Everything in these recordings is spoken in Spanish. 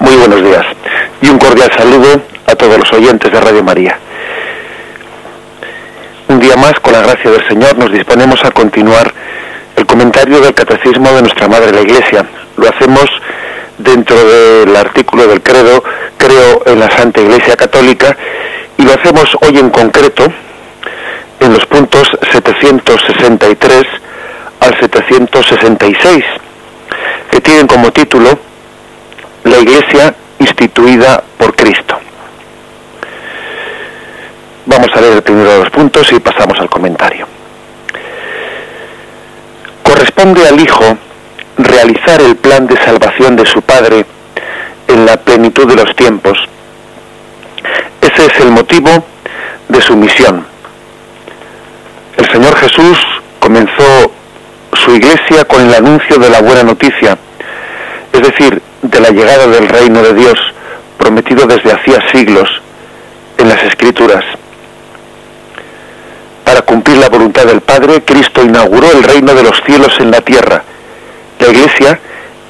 Muy buenos días y un cordial saludo a todos los oyentes de Radio María. Un día más, con la gracia del Señor, nos disponemos a continuar el comentario del Catecismo de nuestra Madre la Iglesia. Lo hacemos dentro del artículo del credo, creo en la Santa Iglesia Católica, y lo hacemos hoy en concreto en los puntos 763 al 766, que tienen como título La Iglesia instituida por Cristo. Vamos a leer el primero de los puntos y pasamos al comentario. Corresponde al Hijo realizar el plan de salvación de su Padre en la plenitud de los tiempos. Ese es el motivo de su misión. El Señor Jesús comenzó su Iglesia con el anuncio de la buena noticia, es decir, de la llegada del reino de Dios, prometido desde hacía siglos en las Escrituras. Para cumplir la voluntad del Padre, Cristo inauguró el reino de los cielos en la tierra. La Iglesia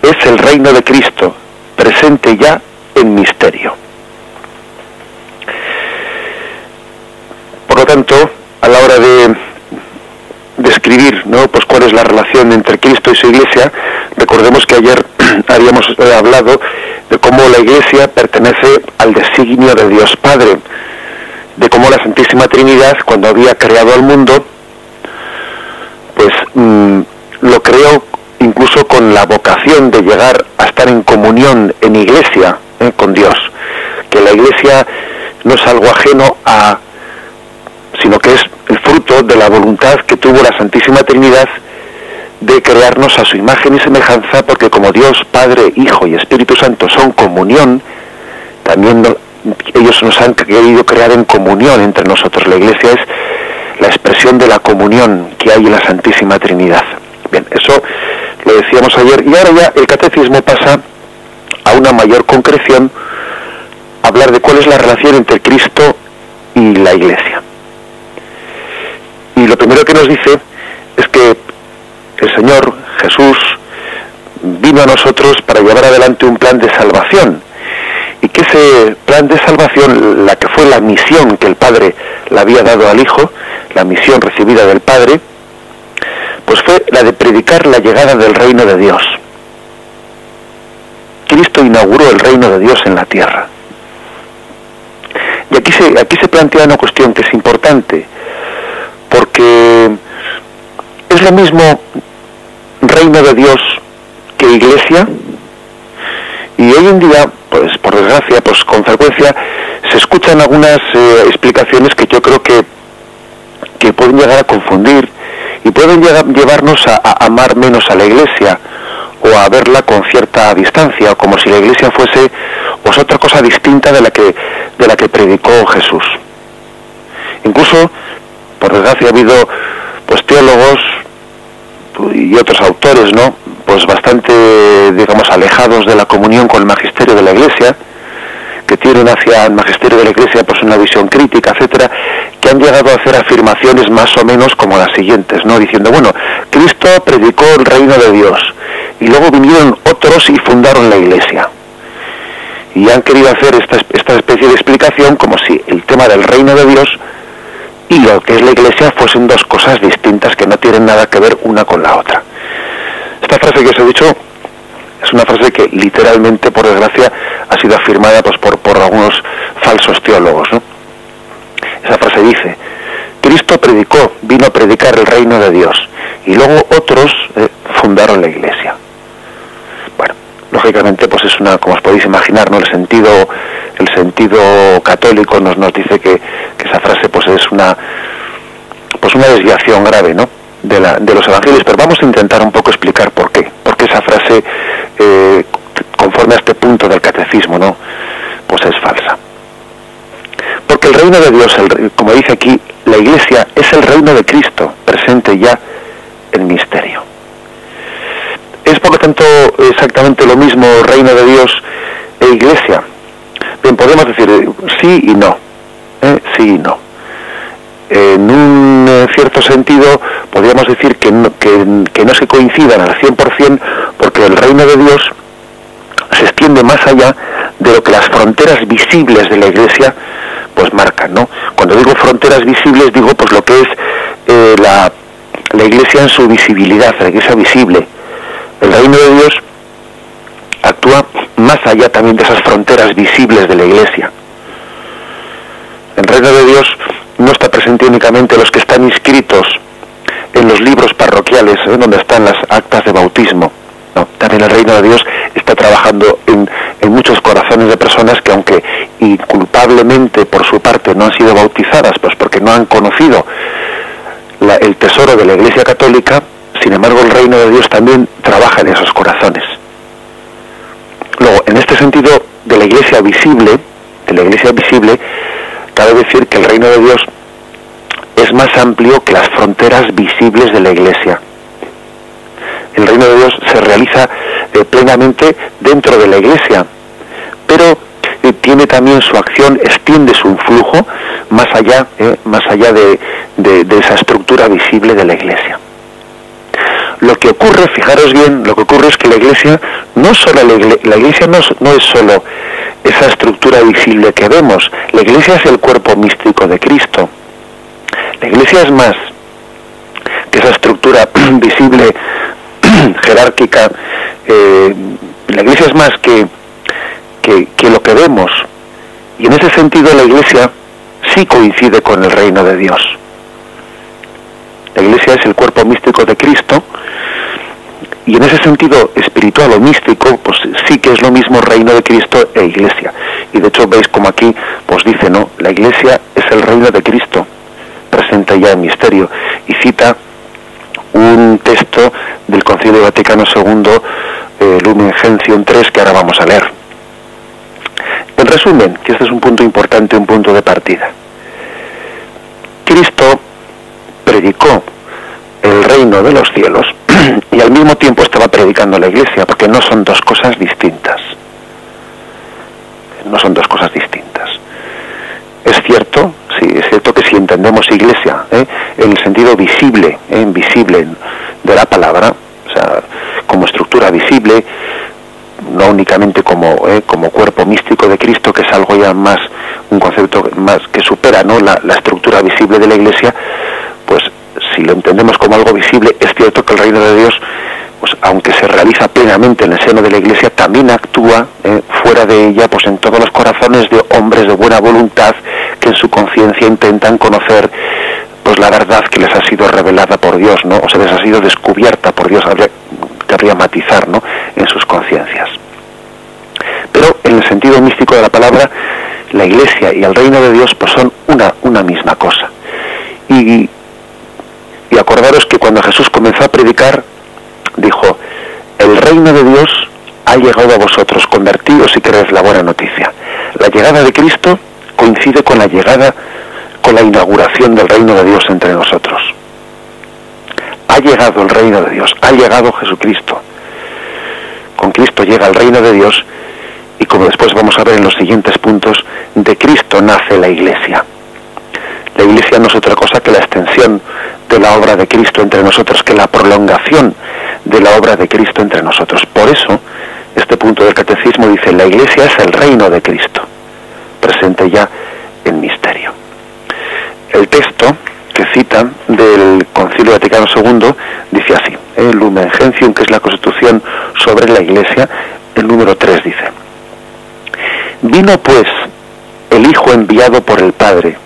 es el reino de Cristo, presente ya en misterio. Por lo tanto, a la hora de describir, ¿no?, pues cuál es la relación entre Cristo y su Iglesia, recordemos que ayer habíamos hablado de cómo la Iglesia pertenece al designio de Dios Padre, de cómo la Santísima Trinidad, cuando había creado al mundo, pues lo creó incluso con la vocación de llegar a estar en comunión en Iglesia con Dios, que la Iglesia no es algo ajeno a, sino que es el fruto de la voluntad que tuvo la Santísima Trinidad de crearnos a su imagen y semejanza, porque como Dios, Padre, Hijo y Espíritu Santo son comunión, también ellos nos han querido crear en comunión entre nosotros. La Iglesia es la expresión de la comunión que hay en la Santísima Trinidad. Bien, eso lo decíamos ayer, y ahora ya el Catecismo pasa a una mayor concreción, a hablar de cuál es la relación entre Cristo y la Iglesia. Y lo primero que nos dice es que el Señor Jesús vino a nosotros para llevar adelante un plan de salvación, y que ese plan de salvación, la que fue la misión que el Padre le había dado al Hijo, la misión recibida del Padre, pues fue la de predicar la llegada del reino de Dios. Cristo inauguró el reino de Dios en la tierra. Y aquí se plantea una cuestión que es importante, porque es lo mismo reino de Dios que Iglesia, y hoy en día, pues por desgracia, pues con frecuencia se escuchan algunas explicaciones que yo creo que pueden llegar a confundir y pueden llevarnos a amar menos a la Iglesia, o a verla con cierta distancia, o como si la Iglesia fuese pues otra cosa distinta de la que predicó Jesús. Incluso, por desgracia, ha habido pues teólogos y otros autores, ¿no?, pues bastante, digamos, alejados de la comunión con el magisterio de la Iglesia, que tienen hacia el magisterio de la Iglesia pues una visión crítica, etcétera, que han llegado a hacer afirmaciones más o menos como las siguientes, ¿no?, diciendo, bueno, Cristo predicó el reino de Dios, y luego vinieron otros y fundaron la Iglesia. Y han querido hacer esta especie de explicación como si el tema del reino de Dios y lo que es la Iglesia fuesen dos cosas distintas que no tienen nada que ver una con la otra. Esta frase que os he dicho es una frase que literalmente, por desgracia, ha sido afirmada pues por algunos falsos teólogos, ¿no? Esa frase dice: Cristo predicó, vino a predicar el reino de Dios, y luego otros fundaron la Iglesia. Bueno, lógicamente, pues es una, como os podéis imaginar, ¿no?, el sentido católico nos dice que esa frase pues es una desviación grave, ¿no?, de los evangelios, pero vamos a intentar un poco explicar por qué esa frase, conforme a este punto del catecismo, ¿no?, pues es falsa. Porque el reino de Dios, como dice aquí, la Iglesia es el reino de Cristo, presente ya en misterio. Es por lo tanto exactamente lo mismo reino de Dios e Iglesia. Bien, podemos decir sí y no, sí y no. En un cierto sentido podríamos decir que no se coincidan al 100%, porque el reino de Dios se extiende más allá de lo que las fronteras visibles de la Iglesia pues marcan, ¿no? Cuando digo fronteras visibles, digo pues lo que es la Iglesia en su visibilidad, la Iglesia visible. El reino de Dios actúa más allá también de esas fronteras visibles de la Iglesia. El reino de Dios no está presente únicamente los que están inscritos en los libros parroquiales, donde están las actas de bautismo. No, también el reino de Dios está trabajando en muchos corazones de personas que, aunque inculpablemente por su parte no han sido bautizadas, pues porque no han conocido el tesoro de la Iglesia Católica, sin embargo el reino de Dios también trabaja en esos corazones. Luego, en este sentido de la Iglesia visible, cabe decir que el reino de Dios es más amplio que las fronteras visibles de la Iglesia. El reino de Dios se realiza plenamente dentro de la Iglesia, pero tiene también su acción, extiende su influjo más allá de esa estructura visible de la Iglesia. Lo que ocurre, fijaros bien, lo que ocurre es que la Iglesia no es solo esa estructura visible que vemos. La Iglesia es el cuerpo místico de Cristo. La Iglesia es más que esa estructura visible jerárquica. La Iglesia es más que lo que vemos, y en ese sentido la Iglesia sí coincide con el reino de Dios. La Iglesia es el cuerpo místico de Cristo, y en ese sentido espiritual o místico, pues sí que es lo mismo reino de Cristo e Iglesia. Y de hecho veis como aquí pues dice, ¿no? La Iglesia es el reino de Cristo, presente ya en misterio, y cita un texto del Concilio Vaticano II, Lumen Gentium 3, que ahora vamos a leer. En resumen, que este es un punto importante, un punto de partida. Cristo predicó el reino de los cielos y al mismo tiempo estaba predicando la Iglesia, porque no son dos cosas distintas. No son dos cosas distintas. Es cierto, sí, es cierto que si entendemos Iglesia en el sentido visible, invisible de la palabra, o sea, como estructura visible, no únicamente como cuerpo místico de Cristo, que es algo ya más, un concepto más que supera, ¿no?, la estructura visible de la Iglesia, pues si lo entendemos como algo visible, es cierto que el reino de Dios, pues aunque se realiza plenamente en el seno de la Iglesia, también actúa fuera de ella, pues en todos los corazones de hombres de buena voluntad que en su conciencia intentan conocer pues la verdad que les ha sido revelada por Dios, ¿no? O sea, les ha sido descubierta por Dios, querría matizar, ¿no?, en sus conciencias. Pero en el sentido místico de la palabra, la Iglesia y el reino de Dios pues son una misma cosa. Y acordaros que cuando Jesús comenzó a predicar, dijo: el reino de Dios ha llegado a vosotros, convertíos y creed la buena noticia. La llegada de Cristo coincide con la inauguración del reino de Dios entre nosotros. Ha llegado el reino de Dios, ha llegado Jesucristo. Con Cristo llega el reino de Dios, y como después vamos a ver en los siguientes puntos, de Cristo nace la Iglesia. La Iglesia no es otra cosa que la extensión de la obra de Cristo entre nosotros, que la prolongación de la obra de Cristo entre nosotros. Por eso, este punto del Catecismo dice: la Iglesia es el reino de Cristo, presente ya en misterio. El texto que citan del Concilio Vaticano II dice así, el Lumen Gentium, que es la Constitución sobre la Iglesia, el número 3 dice: vino pues el Hijo enviado por el Padre,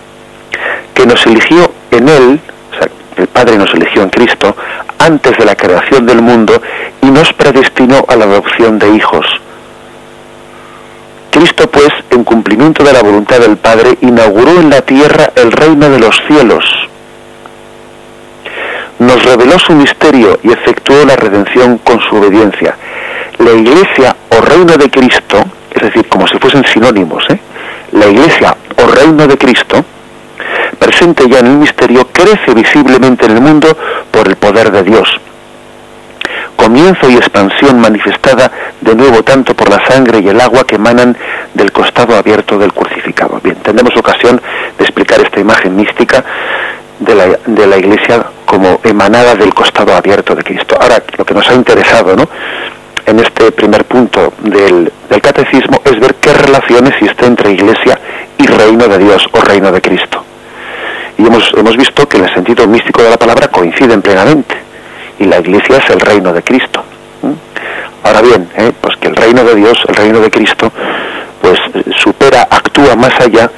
que nos eligió en Él, o sea, el Padre nos eligió en Cristo, antes de la creación del mundo, y nos predestinó a la adopción de hijos. Cristo, pues, en cumplimiento de la voluntad del Padre, inauguró en la tierra el reino de los cielos. Nos reveló su misterio y efectuó la redención con su obediencia. La Iglesia o reino de Cristo, es decir, como si fuesen sinónimos, la Iglesia o reino de Cristo, presente ya en el misterio, crece visiblemente en el mundo por el poder de Dios. Comienzo y expansión manifestada de nuevo tanto por la sangre y el agua que emanan del costado abierto del crucificado. Bien, tendremos ocasión de explicar esta imagen mística de la Iglesia como emanada del costado abierto de Cristo. Ahora, lo que nos ha interesado, ¿no?, en este primer punto del catecismo es ver qué relación existe entre Iglesia y reino de Dios o reino de Cristo. Y hemos visto que en el sentido místico de la palabra coinciden plenamente, y la Iglesia es el reino de Cristo. Ahora bien, pues que el reino de Dios, el reino de Cristo, pues supera, actúa más allá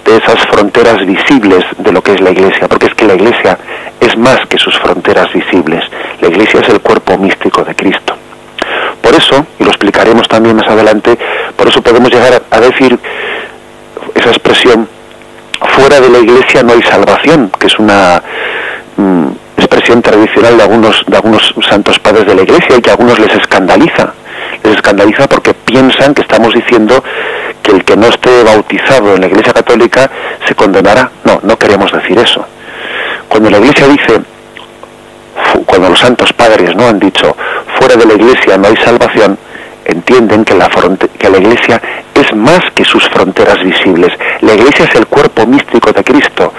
de esas fronteras visibles de lo que es la Iglesia, porque es que la Iglesia es más que sus fronteras visibles. La Iglesia es el cuerpo místico de Cristo. Por eso, y lo explicaremos también más adelante, por eso podemos llegar a decir esa expresión: fuera de la Iglesia no hay salvación, que es una expresión tradicional de algunos santos padres de la Iglesia, y que a algunos les escandaliza porque piensan que estamos diciendo que el que no esté bautizado en la Iglesia católica se condenará. No queremos decir eso. Cuando la Iglesia dice, cuando los santos padres no han dicho fuera de la Iglesia no hay salvación, entienden que la Iglesia es más que sus fronteras visibles. La Iglesia es el cuerpo místico de Cristo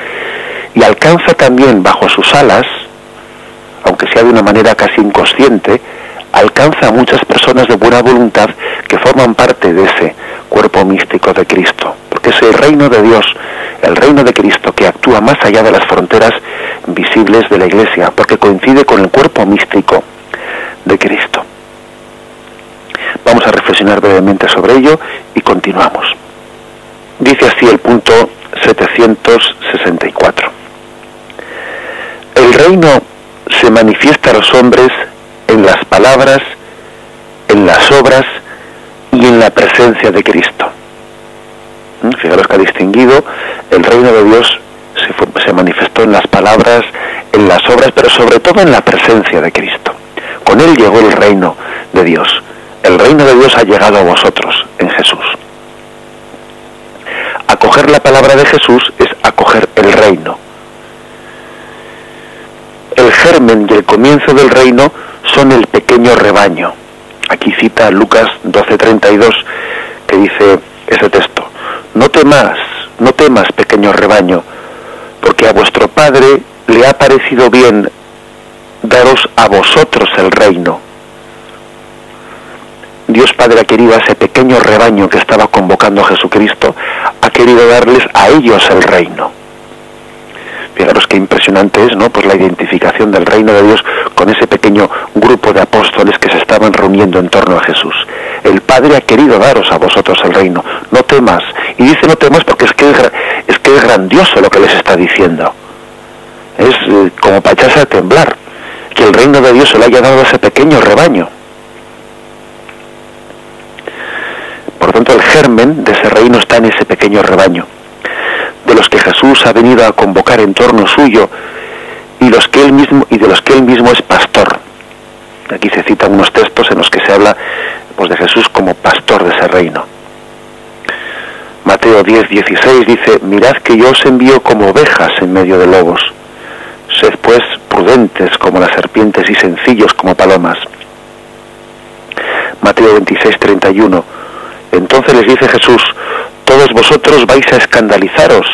y alcanza también bajo sus alas, aunque sea de una manera casi inconsciente, alcanza a muchas personas de buena voluntad que forman parte de ese cuerpo místico de Cristo, porque es el reino de Dios, el reino de Cristo, que actúa más allá de las fronteras visibles de la Iglesia, porque coincide con el cuerpo místico de Cristo. Vamos a reflexionar brevemente sobre ello y continuamos. Dice así el punto 764. El reino se manifiesta a los hombres en las palabras, en las obras y en la presencia de Cristo. Fijaros que ha distinguido: el reino de Dios se manifestó en las palabras, en las obras, pero sobre todo en la presencia de Cristo. Con él llegó el reino de Dios. El reino de Dios ha llegado a vosotros en Jesús. Acoger la palabra de Jesús es acoger el reino. El germen y el comienzo del reino son el pequeño rebaño. Aquí cita Lucas 12:32, que dice ese texto: no temas, pequeño rebaño, porque a vuestro Padre le ha parecido bien daros a vosotros el reino. Dios Padre ha querido a ese pequeño rebaño que estaba convocando a Jesucristo, ha querido darles a ellos el reino. Fijaros qué impresionante es, ¿no? Pues la identificación del reino de Dios con ese pequeño grupo de apóstoles que se estaban reuniendo en torno a Jesús. El Padre ha querido daros a vosotros el reino. No temas. Y dice no temas porque es que es grandioso lo que les está diciendo. Es como para echarse a temblar, que el reino de Dios se lo haya dado a ese pequeño rebaño. Por tanto, el germen de ese reino está en ese pequeño rebaño, de los que Jesús ha venido a convocar en torno suyo y de los que él mismo es pastor. Aquí se citan unos textos en los que se habla pues de Jesús como pastor de ese reino. Mateo 10:16 dice: mirad que yo os envío como ovejas en medio de lobos. Sed pues prudentes como las serpientes y sencillos como palomas. Mateo 26:31. Entonces les dice Jesús: todos vosotros vais a escandalizaros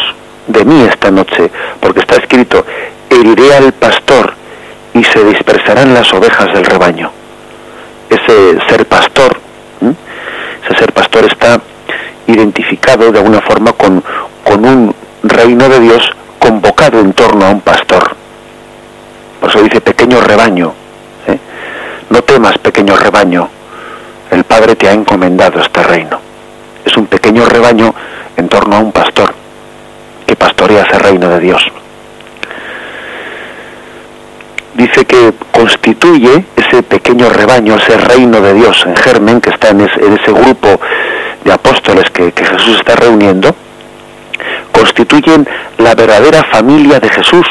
de mí esta noche, porque está escrito: heriré al pastor y se dispersarán las ovejas del rebaño. Ese ser pastor está identificado de alguna forma con un reino de Dios convocado en torno a un pastor. Por eso dice pequeño rebaño. No temas, pequeño rebaño, el Padre te ha encomendado este reino. Es un pequeño rebaño en torno a un pastor que pastorea ese reino de Dios. Dice que constituye ese pequeño rebaño, ese reino de Dios en germen, que está en ese grupo de apóstoles que Jesús está reuniendo, constituyen la verdadera familia de Jesús.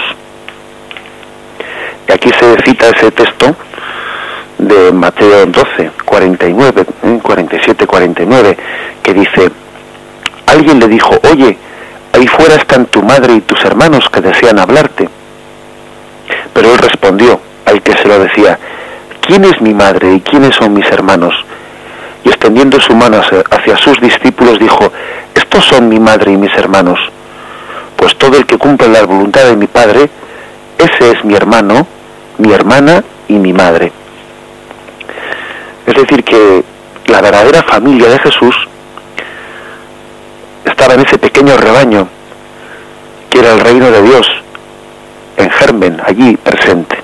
Y aquí se cita ese texto de Mateo 12:49, 47-49, que dice: alguien le dijo: oye, ahí fuera están tu madre y tus hermanos que desean hablarte. Pero él respondió al que se lo decía: ¿quién es mi madre y quiénes son mis hermanos? Y extendiendo su mano hacia sus discípulos dijo: estos son mi madre y mis hermanos, pues todo el que cumple la voluntad de mi Padre, ese es mi hermano, mi hermana y mi madre. Es decir que la verdadera familia de Jesús estaba en ese pequeño rebaño que era el reino de Dios, en germen, allí presente.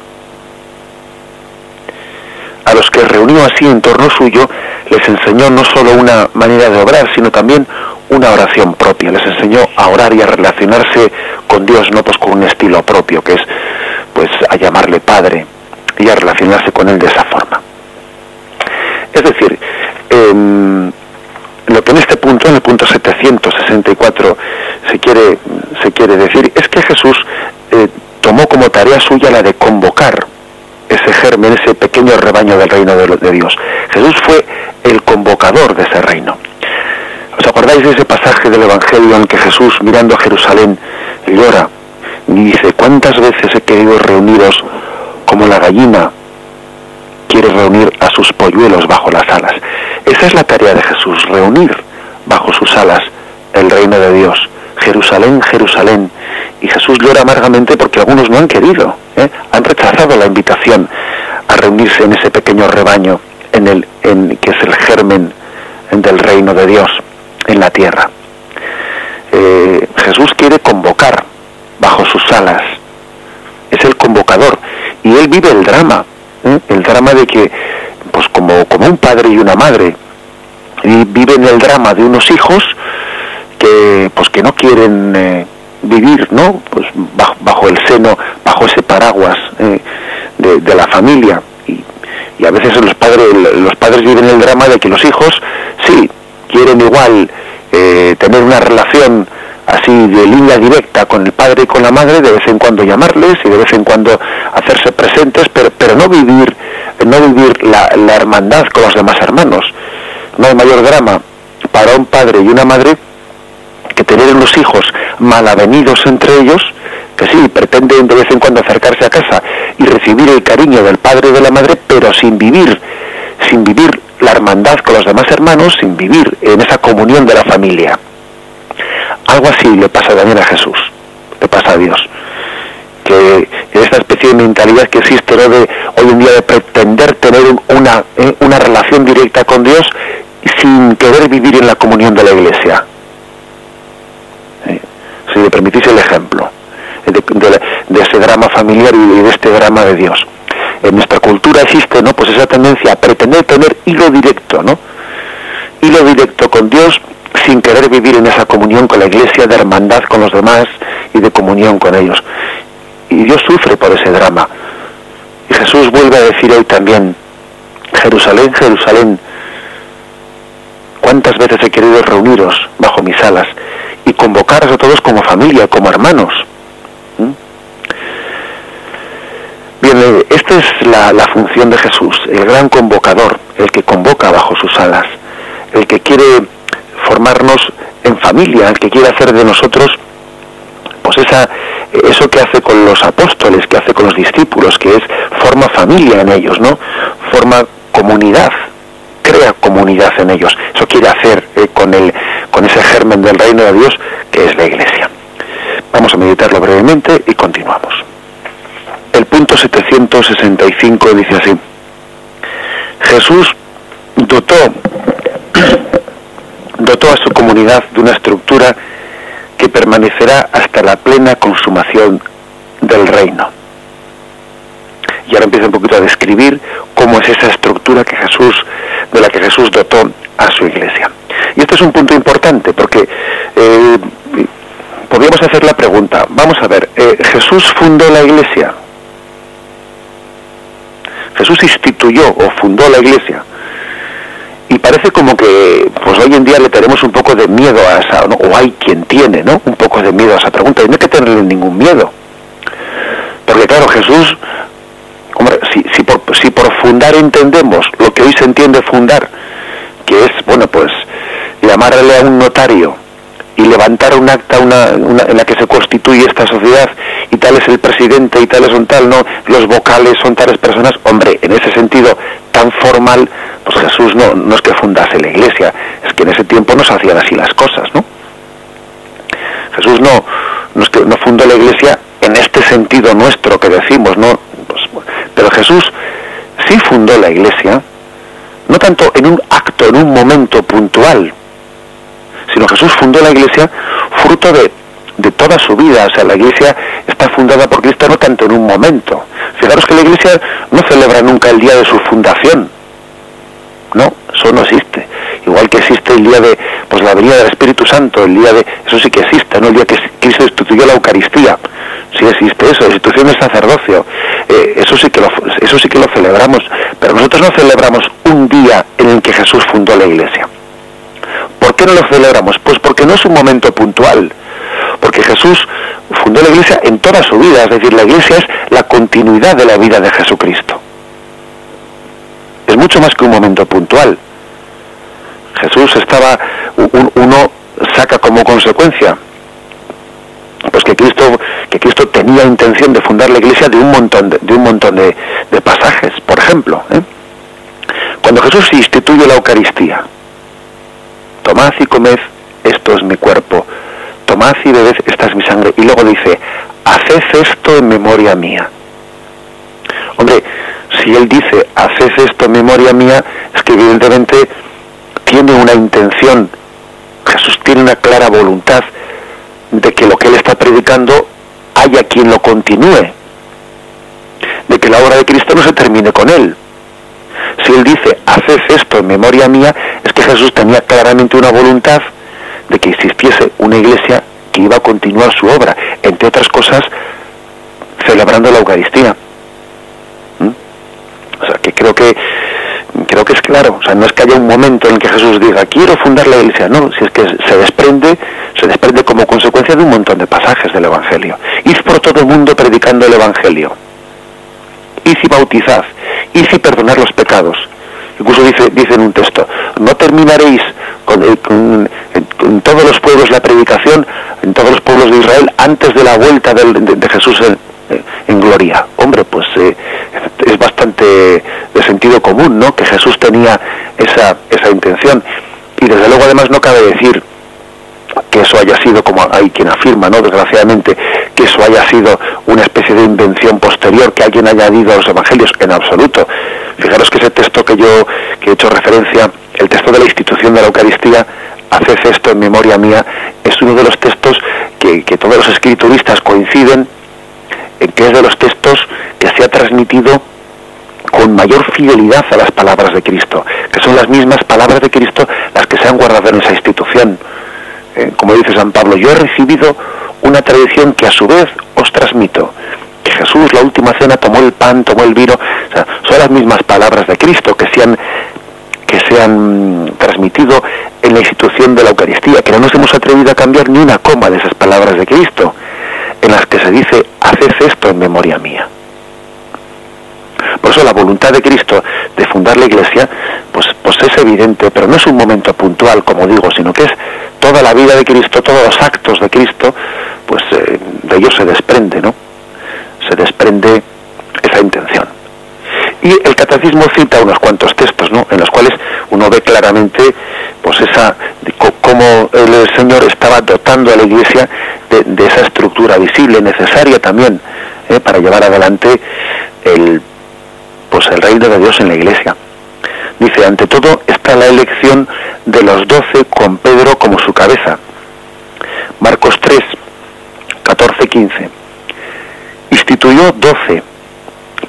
A los que reunió así en torno suyo, les enseñó no solo una manera de obrar, sino también una oración propia. Les enseñó a orar y a relacionarse con Dios, no pues con un estilo propio, que es pues a llamarle Padre y a relacionarse con Él de esa forma. Es decir, lo que en este punto, en el punto 764, se quiere decir es que Jesús tomó como tarea suya la de convocar ese germen, ese pequeño rebaño del reino de Dios. Jesús fue el convocador de ese reino. ¿Os acordáis de ese pasaje del Evangelio en que Jesús, mirando a Jerusalén, llora y dice: ¿cuántas veces he querido reuniros como la gallina quiere reunir a sus polluelos bajo las alas? Esa es la tarea de Jesús, reunir bajo sus alas el reino de Dios. Jerusalén, Jerusalén. Y Jesús llora amargamente porque algunos no han querido, han rechazado la invitación a reunirse en ese pequeño rebaño, que es el germen del reino de Dios en la tierra. Jesús quiere convocar bajo sus alas, es el convocador, y él vive el drama de que, pues como un padre y una madre, y viven el drama de unos hijos que no quieren vivir, ¿no? Pues bajo el seno, bajo ese paraguas de la familia, y a veces los padres viven el drama de que los hijos sí quieren igual tener una relación así de línea directa con el padre y con la madre, de vez en cuando llamarles y de vez en cuando hacerse presentes, pero no vivir la hermandad con los demás hermanos. No hay mayor drama para un padre y una madre que tener unos hijos malavenidos entre ellos, que sí, pretenden de vez en cuando acercarse a casa y recibir el cariño del padre y de la madre, pero sin vivir la hermandad con los demás hermanos, sin vivir en esa comunión de la familia. Algo así le pasa también a Jesús, le pasa a Dios, que esta especie de mentalidad que existe, ¿no?, de hoy en día de pretender tener una relación directa con Dios sin querer vivir en la comunión de la Iglesia. Si me permitís el ejemplo de ese drama familiar y de este drama de Dios. En nuestra cultura existe, ¿no?, pues esa tendencia a pretender tener hilo directo, ¿no?, hilo directo con Dios sin querer vivir en esa comunión con la Iglesia, de hermandad con los demás y de comunión con ellos. Y Dios sufre por ese drama. Y Jesús vuelve a decir hoy también: Jerusalén, Jerusalén, ¿cuántas veces he querido reuniros bajo mis alas y convocaros a todos como familia, como hermanos? Bien, esta es la función de Jesús, el gran convocador, el que convoca bajo sus alas, el que quiere formarnos en familia, el que quiere hacer de nosotros pues eso que hace con los apóstoles, que hace con los discípulos, que es forma familia en ellos, ¿no? Forma comunidad, crea comunidad en ellos. Eso quiere hacer con ese germen del reino de Dios que es la Iglesia. Vamos a meditarlo brevemente y continuamos. El punto 765 dice así: Jesús dotó a su comunidad de una estructura que permanecerá hasta la plena consumación del reino. Y ahora empieza un poquito a describir cómo es esa estructura de la que Jesús dotó a su Iglesia. Y este es un punto importante porque podríamos hacer la pregunta, vamos a ver, ¿Jesús fundó la Iglesia? ¿Jesús instituyó o fundó la Iglesia? Y parece como que pues hoy en día le tenemos un poco de miedo a esa, ¿no?, o hay quien tiene, ¿no?, un poco de miedo a esa pregunta, y no hay que tenerle ningún miedo. Porque claro, Jesús, hombre, si por fundar entendemos lo que hoy se entiende fundar, que es, bueno, pues llamarle a un notario y levantar un acta en la que se constituye esta sociedad, y tal es el presidente y tales son tal, no, los vocales son tales personas, hombre, en ese sentido tan formal, pues Jesús no es que fundase la Iglesia, es que en ese tiempo no se hacían así las cosas, ¿no? Jesús no es que no fundó la Iglesia en este sentido nuestro que decimos, ¿no? Pues, pero Jesús sí fundó la Iglesia no tanto en un acto, en un momento puntual, sino Jesús fundó la Iglesia fruto de toda su vida. O sea, la Iglesia está fundada por Cristo no tanto en un momento. Fijaros que la Iglesia no celebra nunca el día de su fundación. No, eso no existe. Igual que existe el día de la venida del Espíritu Santo, el día de... Eso sí que existe, ¿no? El día que Cristo instituyó la Eucaristía. Sí existe eso, la institución del sacerdocio. Eso sí que lo celebramos. Pero nosotros no celebramos un día en el que Jesús fundó la Iglesia. ¿Por qué no lo celebramos? Pues porque no es un momento puntual. Porque Jesús fundó la Iglesia en toda su vida. Es decir, la Iglesia es la continuidad de la vida de Jesucristo. Es mucho más que un momento puntual. Jesús uno saca como consecuencia pues que Cristo tenía intención de fundar la Iglesia de un montón de pasajes. Por ejemplo, cuando Jesús instituye la Eucaristía: tomad y comed, esto es mi cuerpo, tomad y bebed, esta es mi sangre. Y luego dice: haced esto en memoria mía. Hombre, si él dice haced esto en memoria mía, es que evidentemente tiene una intención. Jesús tiene una clara voluntad de que lo que él está predicando haya quien lo continúe, de que la obra de Cristo no se termine con él. Si él dice haced esto en memoria mía, es que Jesús tenía claramente una voluntad de que existiese una Iglesia que iba a continuar su obra, entre otras cosas celebrando la Eucaristía. O sea, que creo que es claro. O sea, no es que haya un momento en el que Jesús diga quiero fundar la Iglesia, no, si es que se desprende como consecuencia de un montón de pasajes del Evangelio. Id por todo el mundo predicando el Evangelio, id y bautizad, id y perdonad los pecados. Incluso dice en un texto: no terminaréis con todos los pueblos la predicación, en todos los pueblos de Israel, antes de la vuelta de Jesús en gloria. Hombre, pues es bastante de sentido común, ¿no?, que Jesús tenía esa intención. Y desde luego además no cabe decir que eso haya sido, como hay quien afirma, ¿no?, desgraciadamente, que eso haya sido una especie de invención posterior que alguien haya añadido a los evangelios, en absoluto. Fijaros que ese texto que he hecho referencia, el texto de la institución de la Eucaristía, haced esto en memoria mía, es uno de los textos que todos los escrituristas coinciden en que es de los textos que se ha transmitido con mayor fidelidad a las palabras de Cristo, que son las mismas palabras de Cristo las que se han guardado en esa institución. Como dice San Pablo: yo he recibido una tradición que a su vez os transmito, que Jesús, la última cena, tomó el pan, tomó el vino. O sea, son las mismas palabras de Cristo que se han transmitido en la institución de la Eucaristía, que no nos hemos atrevido a cambiar ni una coma de esas palabras de Cristo, en las que se dice haced esto en memoria mía. Por eso la voluntad de Cristo de fundar la Iglesia pues es evidente, pero no es un momento puntual, como digo, sino que es toda la vida de Cristo, todos los actos de Cristo, pues de ellos se desprende, ¿no? Se desprende esa intención. Y el catecismo cita unos cuantos textos, ¿no?, en los cuales uno ve claramente pues cómo el Señor estaba dotando a la Iglesia de esa estructura visible, necesaria también para llevar adelante el reino de Dios en la Iglesia. Dice: ante todo está la elección de los 12 con Pedro como su cabeza. Marcos 3, 14, 15. Instituyó 12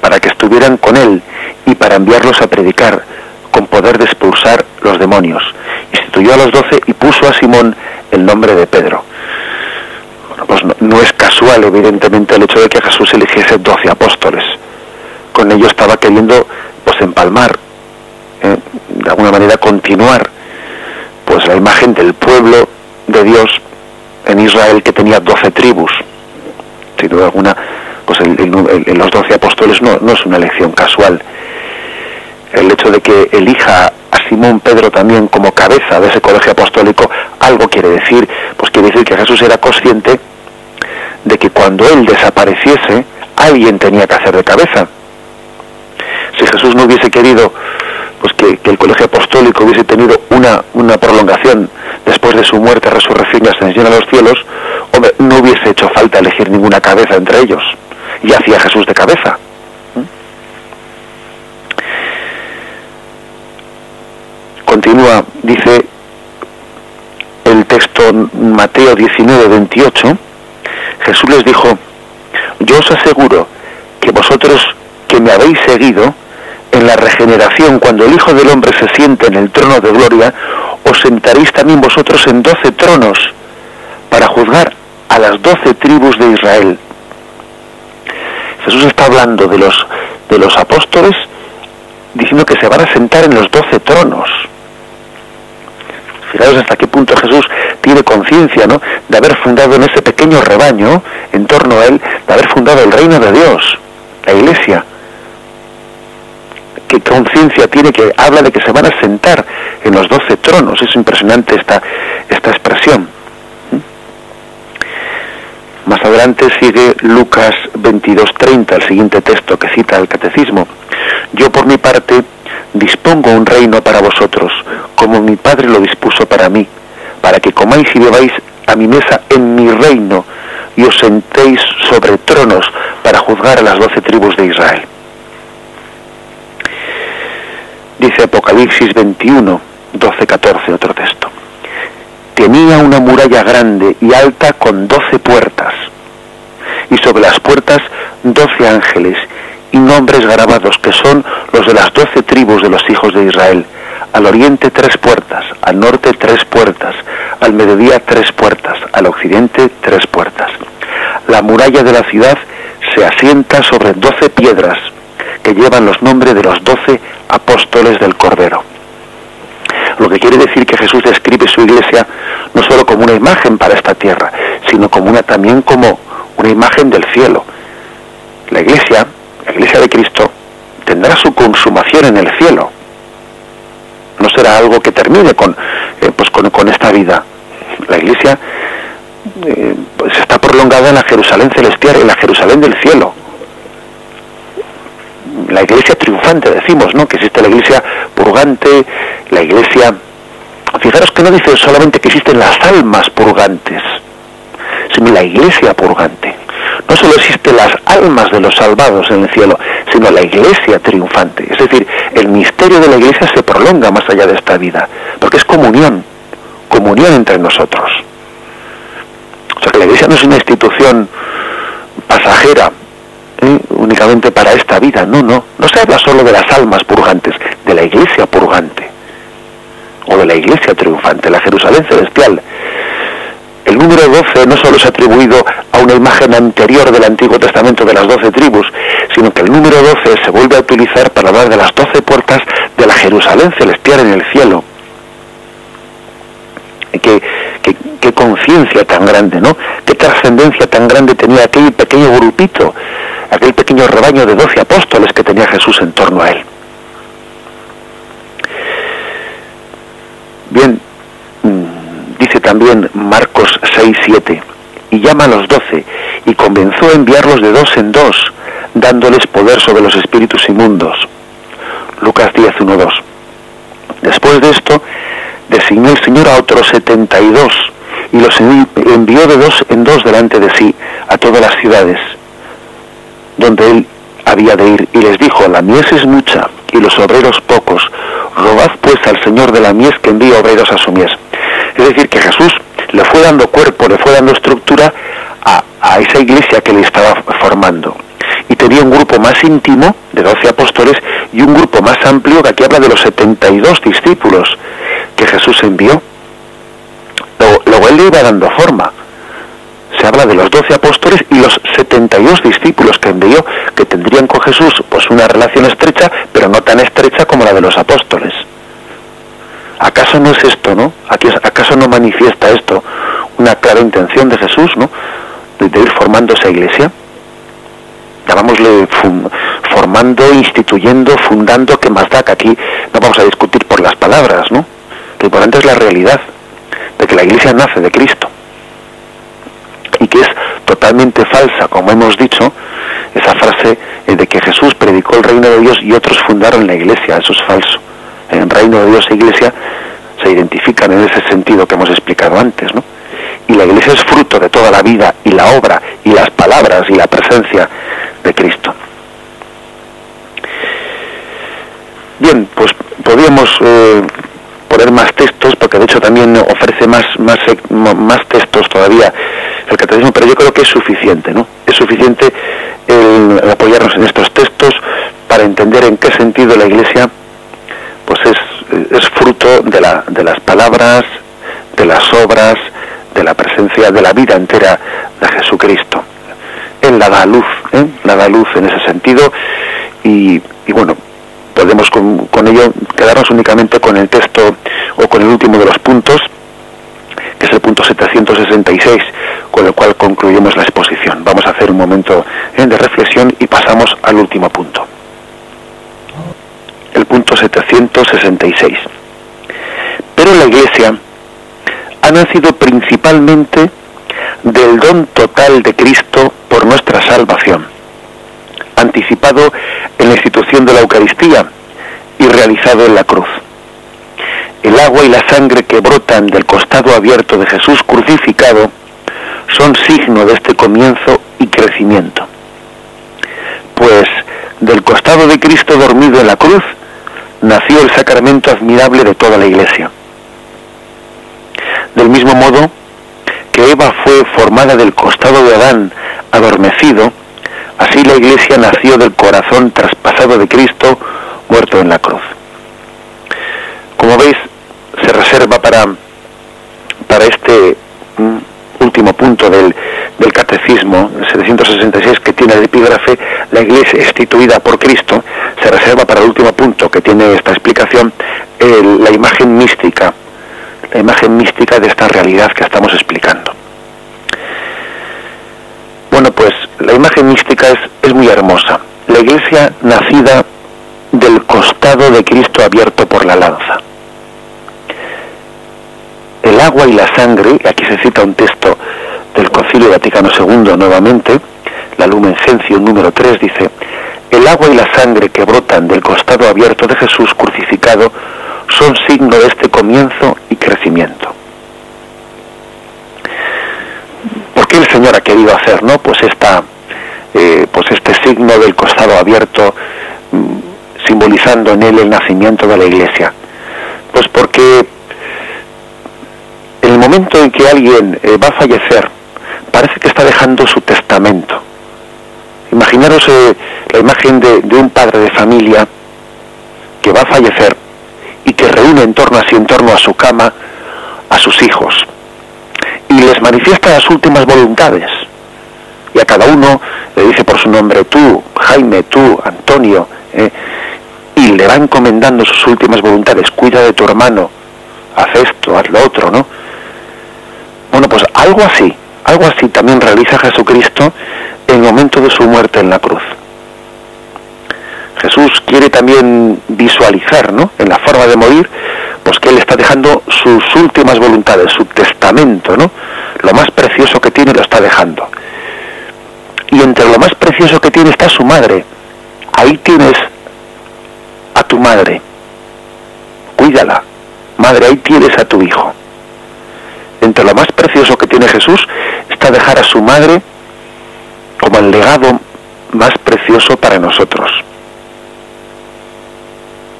para que estuvieran con él y para enviarlos a predicar, con poder de expulsar los demonios. Instituyó a los 12 y puso a Simón el nombre de Pedro. Bueno, pues no es casual, evidentemente, el hecho de que Jesús eligiese 12 apóstoles. Con ello estaba queriendo pues empalmar, de alguna manera continuar pues la imagen del pueblo de Dios en Israel, que tenía 12 tribus. Sin duda alguna, pues los 12 apóstoles no es una elección casual. El hecho de que elija a Simón Pedro también como cabeza de ese colegio apostólico, algo quiere decir. Pues quiere decir que Jesús era consciente de que cuando él desapareciese, alguien tenía que hacer de cabeza. Si Jesús no hubiese querido pues que el colegio apostólico hubiese tenido una prolongación después de su muerte, resurrección y ascensión a los cielos, hombre, no hubiese hecho falta elegir ninguna cabeza entre ellos, y hacía Jesús de cabeza. continúa, dice el texto Mateo 19:28, Jesús les dijo: yo os aseguro que vosotros que me habéis seguido, en la regeneración, cuando el Hijo del Hombre se siente en el trono de gloria, os sentaréis también vosotros en 12 tronos para juzgar a las 12 tribus de Israel. Jesús está hablando de los apóstoles, diciendo que se van a sentar en los 12 tronos. Fijaos hasta qué punto Jesús tiene conciencia, ¿no?, de haber fundado en ese pequeño rebaño, en torno a él, de haber fundado el reino de Dios, la Iglesia. Qué conciencia tiene, que habla de que se van a sentar en los 12 tronos. Es impresionante esta expresión. Más adelante sigue Lucas 22:30, el siguiente texto que cita el Catecismo. Yo por mi parte dispongo un reino para vosotros, como mi Padre lo dispuso para mí, para que comáis y bebáis a mi mesa en mi reino, y os sentéis sobre tronos para juzgar a las 12 tribus de Israel. Dice Apocalipsis 21:12-14, otro texto. Tenía una muralla grande y alta con 12 puertas, y sobre las puertas 12 ángeles, y nombres grabados que son los de las 12 tribus de los hijos de Israel. Al oriente 3 puertas, al norte 3 puertas, al mediodía 3 puertas, al occidente 3 puertas. La muralla de la ciudad se asienta sobre 12 piedras, que llevan los nombres de los 12 apóstoles del Cordero. Lo que quiere decir que Jesús describe su iglesia no solo como una imagen para esta tierra, sino también como una imagen del cielo. La iglesia de Cristo, tendrá su consumación en el cielo. No será algo que termine con esta vida. La iglesia está prolongada en la Jerusalén celestial, en la Jerusalén del cielo. La iglesia triunfante, decimos, ¿no?, que existe la iglesia purgante, la iglesia... Fijaros que no dice solamente que existen las almas purgantes, sino la iglesia purgante. No solo existen las almas de los salvados en el cielo, sino la iglesia triunfante. Es decir, el misterio de la iglesia se prolonga más allá de esta vida, porque es comunión entre nosotros. O sea, que la iglesia no es una institución pasajera, únicamente para esta vida. No se habla solo de las almas purgantes, de la iglesia purgante, o de la iglesia triunfante, la Jerusalén celestial. El número 12 no solo es atribuido a una imagen anterior del Antiguo Testamento de las 12 tribus, sino que el número 12 se vuelve a utilizar para hablar de las 12 puertas de la Jerusalén celestial en el cielo. Qué conciencia tan grande, ¿no? Qué trascendencia tan grande tenía aquel pequeño grupito, aquel pequeño rebaño de 12 apóstoles que tenía Jesús en torno a él. Bien, dice también Marcos 6:7, y llama a los 12, y comenzó a enviarlos de 2 en 2, dándoles poder sobre los espíritus inmundos. Lucas 10:1-2. Después de esto, designó el Señor a otros 72, y los envió de 2 en 2 delante de sí, a todas las ciudades donde él había de ir, y les dijo: la mies es mucha, y los obreros pocos. Rogad pues al Señor de la mies que envíe obreros a su mies. Es decir, que Jesús le fue dando cuerpo, le fue dando estructura a esa iglesia que le estaba formando. Y tenía un grupo más íntimo, de 12 apóstoles, y un grupo más amplio, que aquí habla de los 72 discípulos que Jesús envió. Luego él le iba dando forma. Se habla de los 12 apóstoles y los 72 discípulos que envió, que tendrían con Jesús pues una relación estrecha, pero no tan estrecha como la de los apóstoles. ¿Acaso no es esto, no? ¿Acaso no manifiesta esto una clara intención de Jesús, no?, de ir formando esa iglesia? Llamámosle formando, instituyendo, fundando, que más da, que aquí no vamos a discutir por las palabras, ¿no? Lo importante es la realidad de que la iglesia nace de Cristo, y que es totalmente falsa, como hemos dicho, esa frase de que Jesús predicó el reino de Dios y otros fundaron la iglesia. Eso es falso. En el reino de Dios e iglesia se identifican en ese sentido que hemos explicado antes, ¿no? Y la iglesia es fruto de toda la vida y la obra y las palabras y la presencia de Cristo. Bien, pues podríamos poner más textos, porque de hecho también ofrece más textos todavía el catecismo, pero yo creo que es suficiente, ¿no? Es suficiente el apoyarnos en estos textos para entender en qué sentido la Iglesia pues es fruto de las palabras, de las obras, de la presencia, de la vida entera de Jesucristo. Él la da luz en ese sentido, y bueno, podemos con ello quedarnos únicamente con el texto o con el último de los puntos, que es el punto 766, con el cual concluimos la exposición. Vamos a hacer un momento de reflexión y pasamos al último punto. El punto 766. Pero la Iglesia ha nacido principalmente del don total de Cristo por nuestra salvación, anticipado en la institución de la Eucaristía y realizado en la cruz. El agua y la sangre que brotan del costado abierto de Jesús crucificado son signo de este comienzo y crecimiento. Pues del costado de Cristo dormido en la cruz nació el sacramento admirable de toda la Iglesia. Del mismo modo que Eva fue formada del costado de Adán adormecido, así la Iglesia nació del corazón traspasado de Cristo muerto en la cruz. Como veis, se reserva para este último punto del catecismo, el 766, que tiene el epígrafe la Iglesia instituida por Cristo, se reserva para el último punto que tiene esta explicación la imagen mística de esta realidad que estamos explicando. Bueno, pues la imagen mística es muy hermosa. La Iglesia nacida del costado de Cristo abierto por la lanza. El agua y la sangre, y aquí se cita un texto del Concilio Vaticano II nuevamente, la Lumen Gentium número 3, dice: el agua y la sangre que brotan del costado abierto de Jesús crucificado son signo de este comienzo y crecimiento. ¿Por qué el Señor ha querido hacer, no? Pues este signo del costado abierto, simbolizando en él el nacimiento de la Iglesia? Pues porque en el momento en que alguien va a fallecer, parece que está dejando su testamento. Imaginaros la imagen de un padre de familia que va a fallecer y que reúne en torno a su cama a sus hijos y les manifiesta las últimas voluntades, y a cada uno le dice por su nombre: tú, Jaime, tú, Antonio, y le va encomendando sus últimas voluntades: cuida de tu hermano, haz esto, haz lo otro, ¿no? Bueno, pues algo así también realiza Jesucristo en el momento de su muerte en la cruz. Jesús quiere también visualizar, ¿no?, en la forma de morir, pues que Él está dejando sus últimas voluntades, su testamento, ¿no? Lo más precioso que tiene lo está dejando. Y entre lo más precioso que tiene está su madre. Ahí tienes a tu madre. Cuídala. Madre, ahí tienes a tu hijo. Entre lo más precioso que tiene Jesús está dejar a su madre como el legado más precioso para nosotros.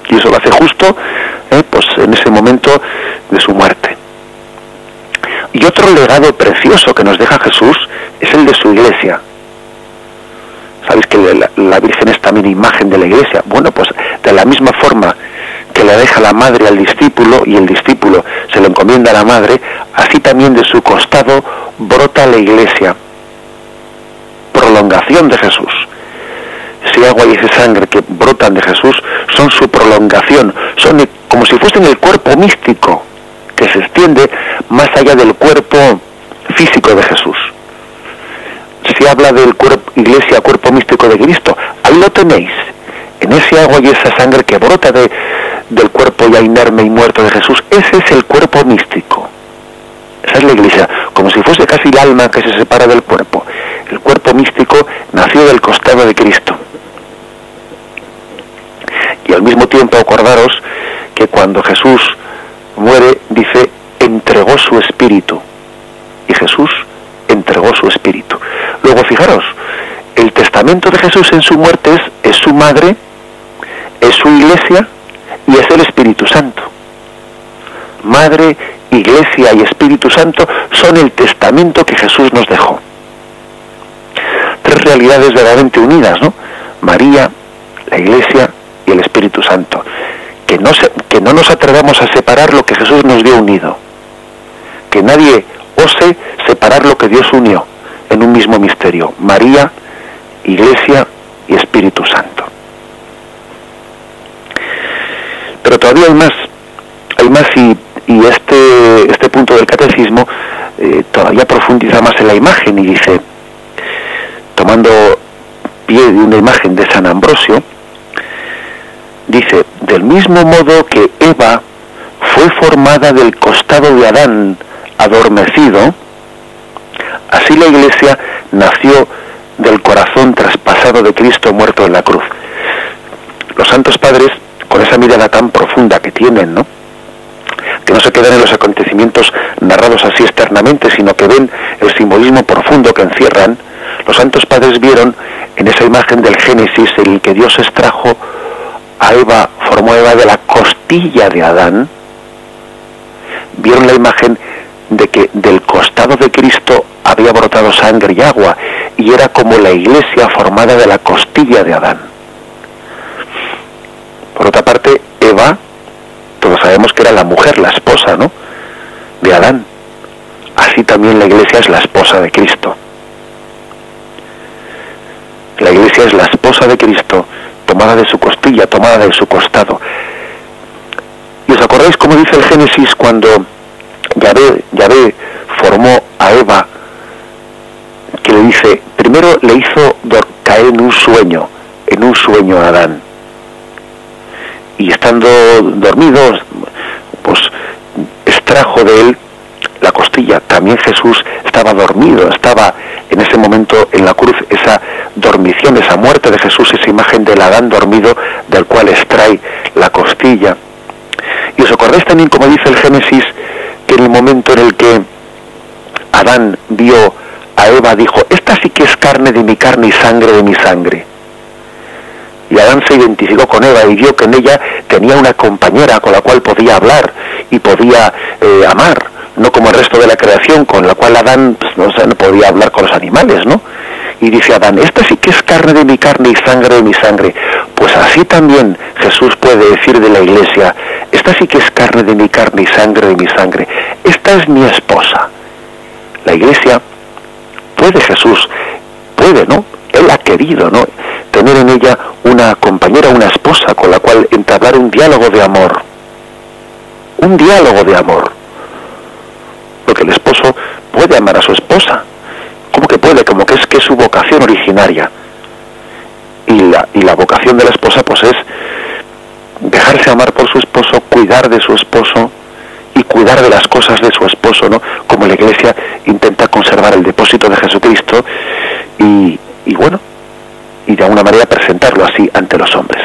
Y eso lo hace justo pues en ese momento de su muerte. Y otro legado precioso que nos deja Jesús es el de su Iglesia. ¿Sabéis que la Virgen es también imagen de la Iglesia? Bueno, pues de la misma forma que le deja la madre al discípulo y el discípulo se le encomienda a la madre, así también de su costado brota la Iglesia, prolongación de Jesús. Ese agua y esa sangre que brotan de Jesús son su prolongación, son como si fuesen el cuerpo místico que se extiende más allá del cuerpo físico de Jesús. Si habla del cuerpo, Iglesia, cuerpo místico de Cristo, ahí lo tenéis, en ese agua y esa sangre que brota del cuerpo ya inerme y muerto de Jesús. Ese es el cuerpo místico. Esa es la Iglesia, como si fuese casi el alma que se separa del cuerpo. El cuerpo místico nació del costado de Cristo. Y al mismo tiempo acordaros que cuando Jesús muere, dice: entregó su espíritu. Y Jesús entregó su espíritu. Luego fijaros, el testamento de Jesús en su muerte es su madre, es su Iglesia y es el Espíritu Santo. Madre, Iglesia y Espíritu Santo son el testamento que Jesús nos dejó. Tres realidades verdaderamente unidas, ¿no? María, la Iglesia y el Espíritu Santo. Que no nos atrevamos a separar lo que Jesús nos dio unido. Que nadie ose separar lo que Dios unió en un mismo misterio. María, Iglesia y Espíritu Santo. Pero todavía hay más y este punto del catecismo todavía profundiza más en la imagen y dice, tomando pie de una imagen de San Ambrosio, dice, del mismo modo que Eva fue formada del costado de Adán adormecido, así la Iglesia nació del corazón traspasado de Cristo muerto en la cruz. Los santos padres, con esa mirada tan profunda que tienen, ¿no?, que no se quedan en los acontecimientos narrados así externamente, sino que ven el simbolismo profundo que encierran, los santos padres vieron en esa imagen del Génesis en el que Dios extrajo a Eva, formó a Eva de la costilla de Adán, vieron la imagen de que del costado de Cristo había brotado sangre y agua, y era como la Iglesia formada de la costilla de Adán. Por otra parte, Eva, todos sabemos que era la mujer, la esposa, ¿no?, de Adán. Así también la Iglesia es la esposa de Cristo. La Iglesia es la esposa de Cristo, tomada de su costilla, tomada de su costado. ¿Y os acordáis cómo dice el Génesis cuando Yahvé formó a Eva? Que le dice, primero le hizo caer en un sueño a Adán. Y estando dormidos, pues extrajo de él la costilla. También Jesús estaba dormido, estaba en ese momento en la cruz, esa dormición, esa muerte de Jesús, esa imagen del Adán dormido del cual extrae la costilla. Y os acordáis también, como dice el Génesis, que en el momento en el que Adán vio a Eva, dijo, esta sí que es carne de mi carne y sangre de mi sangre. Y Adán se identificó con Eva y vio que en ella tenía una compañera con la cual podía hablar y podía amar, no como el resto de la creación, con la cual Adán no podía hablar con los animales, ¿no? Y dice Adán, esta sí que es carne de mi carne y sangre de mi sangre. Pues así también Jesús puede decir de la Iglesia, esta sí que es carne de mi carne y sangre de mi sangre. Esta es mi esposa. La Iglesia Jesús puede, ¿no? Él ha querido, ¿no?, tener en ella una compañera, una esposa con la cual entablar un diálogo de amor. Un diálogo de amor. Porque el esposo puede amar a su esposa. ¿Cómo que puede? Como que es su vocación originaria. Y la vocación de la esposa, pues es dejarse amar por su esposo, cuidar de su esposo y cuidar de las cosas de su esposo, ¿no? Como la Iglesia intenta conservar el depósito de Jesucristo y bueno, y de alguna manera presentarlo así ante los hombres.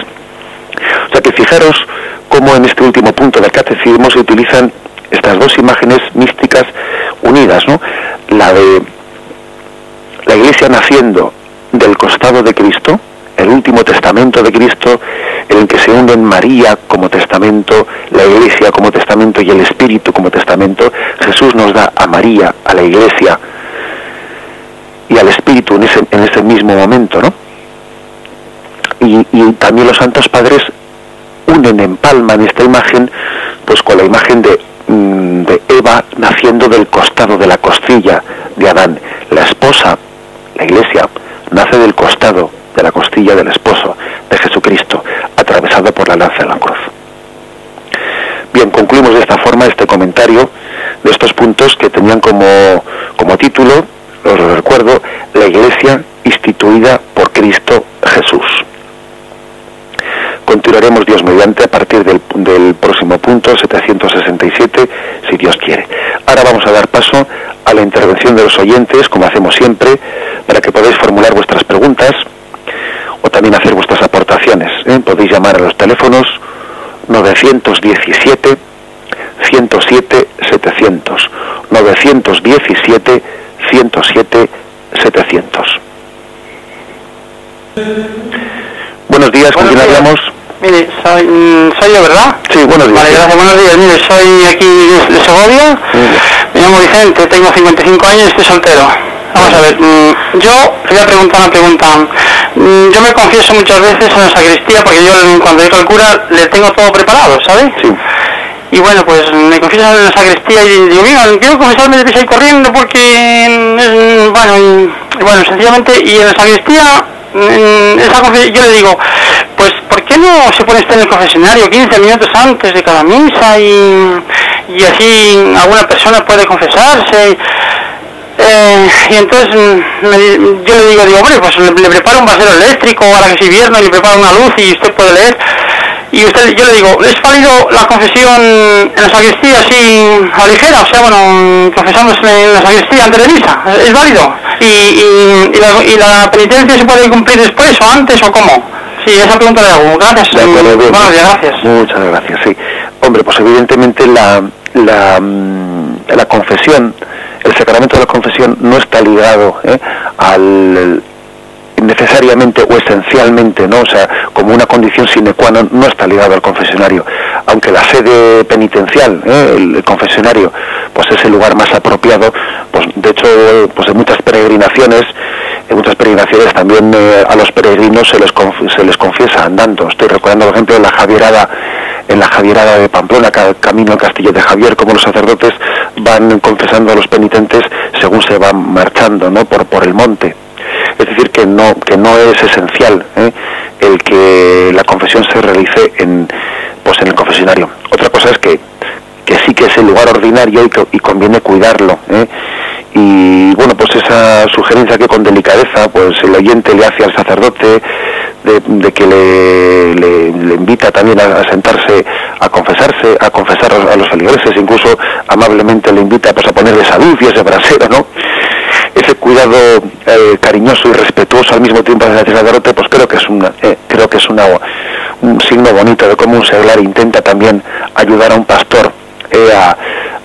O sea que fijaros cómo en este último punto del catecismo se utilizan estas dos imágenes místicas unidas, ¿no? La de la Iglesia naciendo del costado de Cristo, el último testamento de Cristo, en el que se unen María como testamento, la Iglesia como testamento y el Espíritu como testamento. Jesús nos da a María, a la Iglesia y al Espíritu en ese mismo momento, ¿no? Y también los santos padres empalman esta imagen pues con la imagen de Eva naciendo del costado, de la costilla de Adán. La esposa, la Iglesia, nace del costado, de la costilla del esposo, de Jesucristo, atravesado por la lanza de la cruz. Bien, concluimos de esta forma este comentario de estos puntos que tenían como título, os lo recuerdo, la Iglesia instituida por Cristo Jesús. Continuaremos, Dios mediante, a partir del próximo punto 767, si Dios quiere. Ahora vamos a dar paso a la intervención de los oyentes, como hacemos siempre, para que podáis formular vuestras preguntas o también hacer vuestras aportaciones. Podéis llamar a los teléfonos 917 107 700, 917 107 700. Buenos días, ¿con quién hablamos? Mire, soy yo, ¿verdad? Sí, buenos días. Vale, gracias, buenos días. Mire, soy aquí de Segovia, me llamo Vicente, tengo 55 años y estoy soltero. Vamos a ver, yo le voy a preguntar una pregunta. Yo me confieso muchas veces en la sacristía porque yo cuando llego al cura le tengo todo preparado, ¿sabes? Sí. Y bueno, pues me confieso en la sacristía y digo, mira, quiero confesarme deprisa y corriendo porque, bueno, sencillamente, y en la sacristía, yo le digo, pues, ¿por qué no se pone usted en el confesionario 15 minutos antes de cada misa y así alguna persona puede confesarse? Y entonces yo le digo, hombre, pues le preparo un vasero eléctrico ahora que es invierno y le preparo una luz y usted puede leer. Y yo le digo, ¿es válido la confesión en la sacristía así a ligera? O sea, bueno, confesándose en la sacristía antes de misa, ¿es válido? ¿Y la penitencia se puede cumplir después o antes o cómo? Sí, esa pregunta le hago. Gracias. Buenos días, gracias. Muchas gracias, sí. Hombre, pues evidentemente la confesión, el sacramento de la confesión no está ligado al necesariamente o esencialmente, ¿no? O sea, como una condición sine qua non, no está ligado al confesionario, aunque la sede penitencial, el confesionario, pues es el lugar más apropiado. Pues de hecho, pues en muchas peregrinaciones también a los peregrinos se les confiesa andando. Estoy recordando, por ejemplo, en la Javierada de Pamplona, camino al Castillo de Javier, como los sacerdotes van confesando a los penitentes según se van marchando, ¿no? por el monte. Es decir, que no es esencial el que la confesión se realice en el confesionario. Otra cosa es que sí que es el lugar ordinario y conviene cuidarlo. Y bueno, pues esa sugerencia que con delicadeza pues el oyente le hace al sacerdote de que le invita también a sentarse a confesar a los feligreses, incluso amablemente le invita pues a ponerle esa luz y ese brasero, ¿no? Ese cuidado cariñoso y respetuoso al mismo tiempo del sacerdote, pues creo que es un signo bonito de cómo un seglar intenta también ayudar a un pastor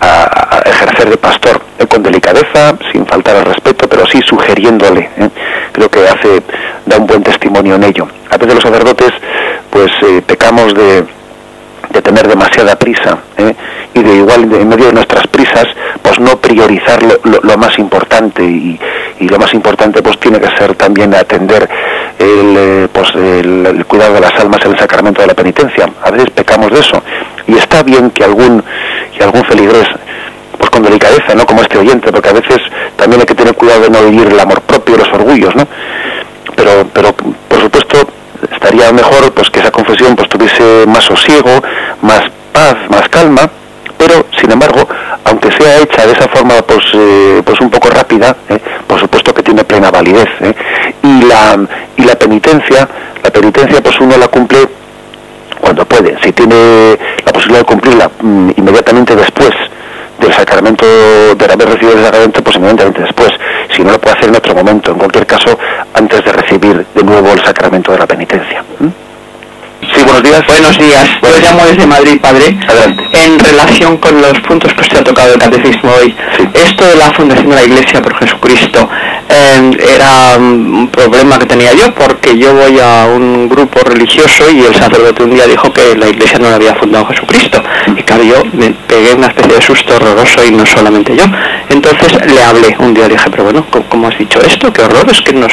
a ejercer de pastor con delicadeza, sin faltar al respeto, pero sí sugiriéndole. Creo que da un buen testimonio en ello. A veces los sacerdotes pues pecamos de tener demasiada prisa y de igual en medio de nuestras prisas pues no priorizar lo más importante y lo más importante pues tiene que ser también atender el cuidado de las almas en el sacramento de la penitencia. A veces pecamos de eso y está bien que algún feligrés pues con delicadeza, no como este oyente, porque a veces también hay que tener cuidado de no vivir el amor propio y los orgullos, ¿no? Pero por supuesto estaría mejor pues que esa confesión pues tuviese más sosiego, más paz, más calma, pero sin embargo, aunque sea hecha de esa forma pues un poco rápida, por supuesto que tiene plena validez, y la penitencia pues uno la cumple cuando puede. Si tiene la posibilidad de cumplirla inmediatamente después del sacramento, de haber recibido el sacramento, pues inmediatamente después. Si no, lo puede hacer en otro momento, en cualquier caso, antes de recibir de nuevo el sacramento de la penitencia. Sí, buenos días. Buenos días. Yo llamo desde Madrid, padre. Adelante. En relación con los puntos que usted ha tocado del catecismo hoy, sí. Esto de la fundación de la Iglesia por Jesucristo era un problema que tenía yo, porque yo voy a un grupo religioso y el sacerdote un día dijo que la Iglesia no la había fundado Jesucristo. Y claro, yo me pegué una especie de susto horroroso, y no solamente yo. Entonces le hablé un día, le dije, pero bueno, ¿cómo has dicho esto? Qué horror, es que nos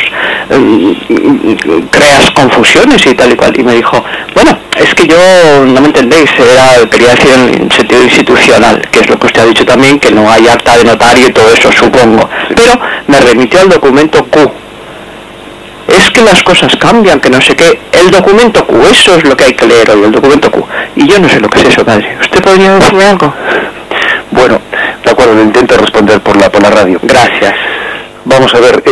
creas confusiones y tal y cual. Y me dijo, bueno, es que yo, no me entendéis, quería decir en sentido institucional, que es lo que usted ha dicho también, que no hay acta de notario y todo eso, supongo. Pero me remitió al documento Q. Es que las cosas cambian, que no sé qué. El documento Q, eso es lo que hay que leer hoy, el documento Q. Y yo no sé lo que es eso, padre. ¿Usted podría decirme algo? Bueno, de acuerdo, le intento responder por la radio. Gracias. Vamos a ver,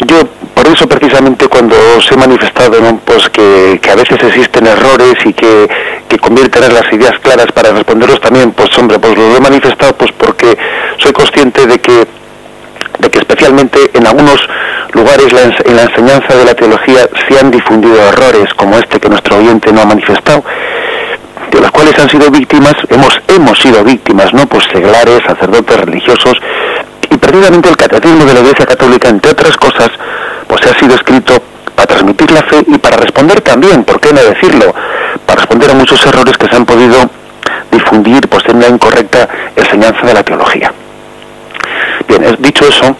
yo por eso precisamente cuando os he manifestado, ¿no? Pues que a veces existen errores y que conviene tener las ideas claras para responderlos también, pues hombre, pues lo he manifestado pues porque soy consciente de que especialmente en algunos lugares en la enseñanza de la teología se han difundido errores como este que nuestro oyente no ha manifestado, de los cuales han sido víctimas, hemos sido víctimas, ¿no? Pues seglares, sacerdotes, religiosos. Y precisamente el catecismo de la Iglesia Católica, entre otras cosas, pues ha sido escrito para transmitir la fe y para responder también, ¿por qué no decirlo? Para responder a muchos errores que se han podido difundir pues en una incorrecta enseñanza de la teología. Bien, dicho eso,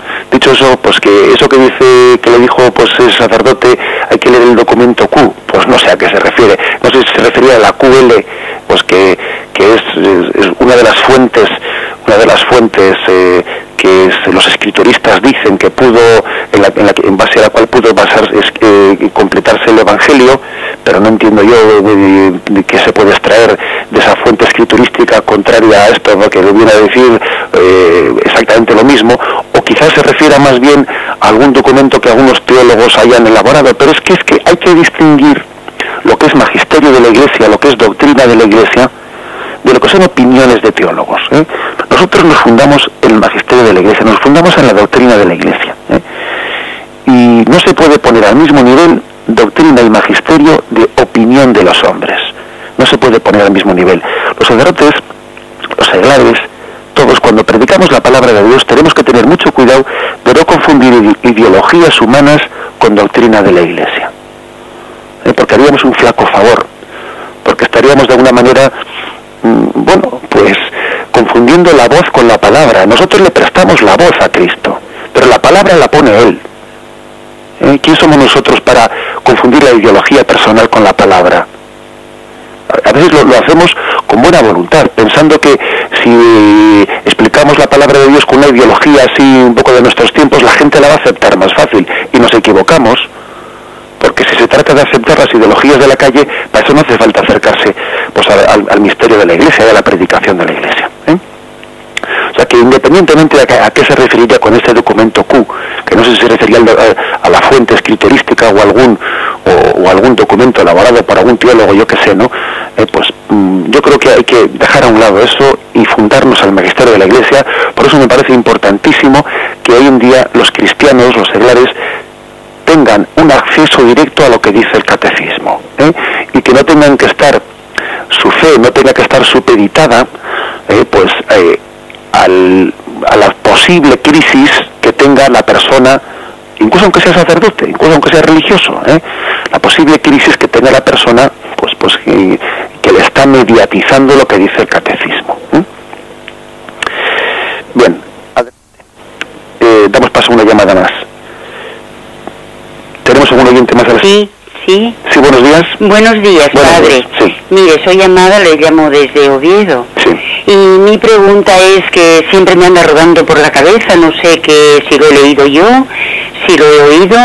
pues que eso que dice, que le dijo pues el sacerdote, hay que leer el documento Q, pues no sé a qué se refiere, no sé si se refería a la QL, pues que es una de las fuentes que los escrituristas dicen que pudo, en base a la cual pudo completarse el Evangelio, pero no entiendo yo de qué se puede extraer de esa fuente escriturística contraria a esto, ¿no? Que viene a decir exactamente lo mismo, o quizás se refiera más bien a algún documento que algunos teólogos hayan elaborado, pero es que hay que distinguir lo que es magisterio de la Iglesia, lo que es doctrina de la Iglesia, de lo que son opiniones de teólogos. Nosotros nos fundamos en el magisterio de la Iglesia, nos fundamos en la doctrina de la Iglesia. Y no se puede poner al mismo nivel doctrina y magisterio de opinión de los hombres. No se puede poner al mismo nivel. Los sacerdotes, los seglares, todos cuando predicamos la palabra de Dios tenemos que tener mucho cuidado de no confundir ideologías humanas con doctrina de la Iglesia. Porque haríamos un flaco favor, porque estaríamos de alguna manera pues confundiendo la voz con la palabra. Nosotros le prestamos la voz a Cristo, pero la palabra la pone Él. ¿Quién somos nosotros para confundir la ideología personal con la palabra? A veces lo hacemos con buena voluntad, pensando que si explicamos la palabra de Dios con una ideología así un poco de nuestros tiempos, la gente la va a aceptar más fácil, y nos equivocamos. Porque si se trata de aceptar las ideologías de la calle, para eso no hace falta acercarse pues al misterio de la Iglesia, de la predicación de la Iglesia. O sea que independientemente de a qué se referiría con este documento Q, que no sé si se refería a la fuente escriturística o algún documento elaborado por algún teólogo, yo qué sé, ¿no? Pues yo creo que hay que dejar a un lado eso y fundarnos al magisterio de la Iglesia. Por eso me parece importantísimo que hoy en día los cristianos, los seglares, tengan un acceso directo a lo que dice el catecismo, y que no tengan que estar, su fe no tenga que estar supeditada a la posible crisis que tenga la persona, incluso aunque sea sacerdote, incluso aunque sea religioso, la posible crisis que tenga la persona pues que le está mediatizando lo que dice el catecismo. Bien, damos paso a una llamada más. ¿Tenemos algún oyente más? Sí. Sí, buenos días. Buenos días, padre. Sí. Mire, soy Amada, le llamo desde Oviedo. Sí. Y mi pregunta es que siempre me anda rodando por la cabeza, no sé si lo he leído yo, si lo he oído,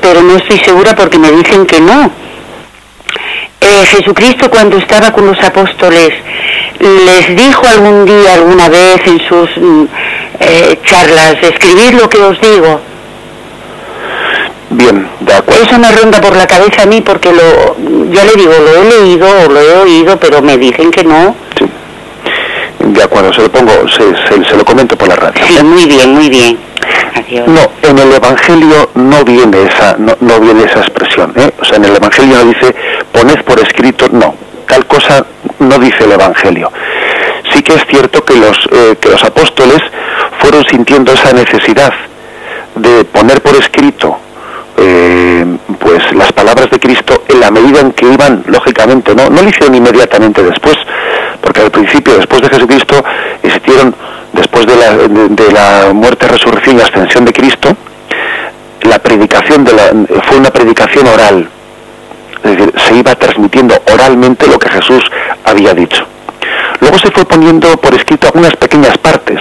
pero no estoy segura porque me dicen que no. Jesucristo, cuando estaba con los apóstoles, les dijo algún día, alguna vez en sus charlas, escribid lo que os digo. Bien, de acuerdo. Eso me ronda por la cabeza a mí porque ya le digo, lo he leído o lo he oído, pero me dicen que no. Sí. De acuerdo, se lo comento por la radio. Sí, muy bien. Adiós. No, en el Evangelio no viene esa expresión, O sea, en el Evangelio no dice poned por escrito, no, tal cosa no dice el Evangelio. Sí que es cierto que los apóstoles fueron sintiendo esa necesidad de poner por escrito pues las palabras de Cristo en la medida en que iban, lógicamente, no lo hicieron inmediatamente después, porque al principio, después de Jesucristo, existieron, después de la muerte, resurrección y ascensión de Cristo, la predicación fue una predicación oral, es decir, se iba transmitiendo oralmente lo que Jesús había dicho. Luego se fue poniendo por escrito algunas pequeñas partes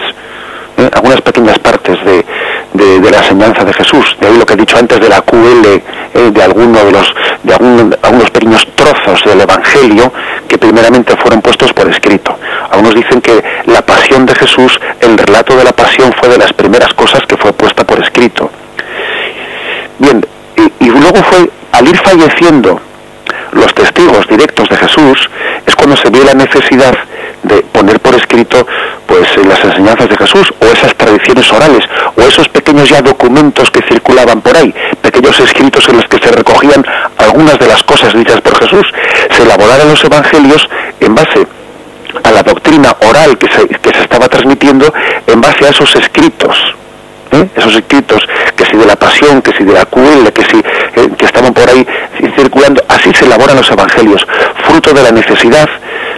de la enseñanza de Jesús. De ahí lo que he dicho antes de la QL, de algunos pequeños trozos del Evangelio que primeramente fueron puestos por escrito. Algunos dicen que la pasión de Jesús, el relato de la pasión, fue de las primeras cosas que fue puesta por escrito. Bien, y luego fue, al ir falleciendo los testigos directos de Jesús, es cuando se vio la necesidad de poner por escrito pues las enseñanzas de Jesús, o esas tradiciones orales, o esos pequeños ya documentos que circulaban por ahí, pequeños escritos en los que se recogían algunas de las cosas dichas por Jesús. Se elaboraron los evangelios en base a la doctrina oral que se estaba transmitiendo, en base a esos escritos, esos escritos, que si de la pasión, que si de la QL, que si que estaban por ahí circulando, así se elaboran los evangelios, fruto de la necesidad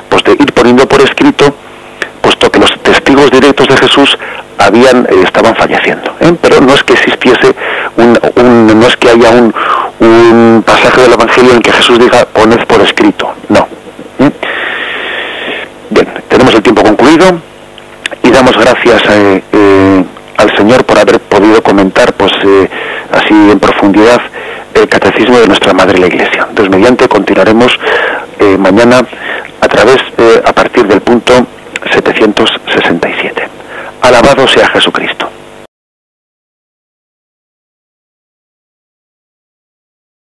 pues de ir poniendo por escrito, puesto que los testigos directos de Jesús estaban falleciendo, pero no es que existiese no es que haya un pasaje del evangelio en que Jesús diga poned por escrito, no. Bien, tenemos el tiempo concluido y damos gracias al Señor por haber podido comentar pues así en profundidad el catecismo de nuestra Madre la Iglesia. Entonces, mediante, continuaremos mañana a partir del punto 767. Alabado sea Jesucristo.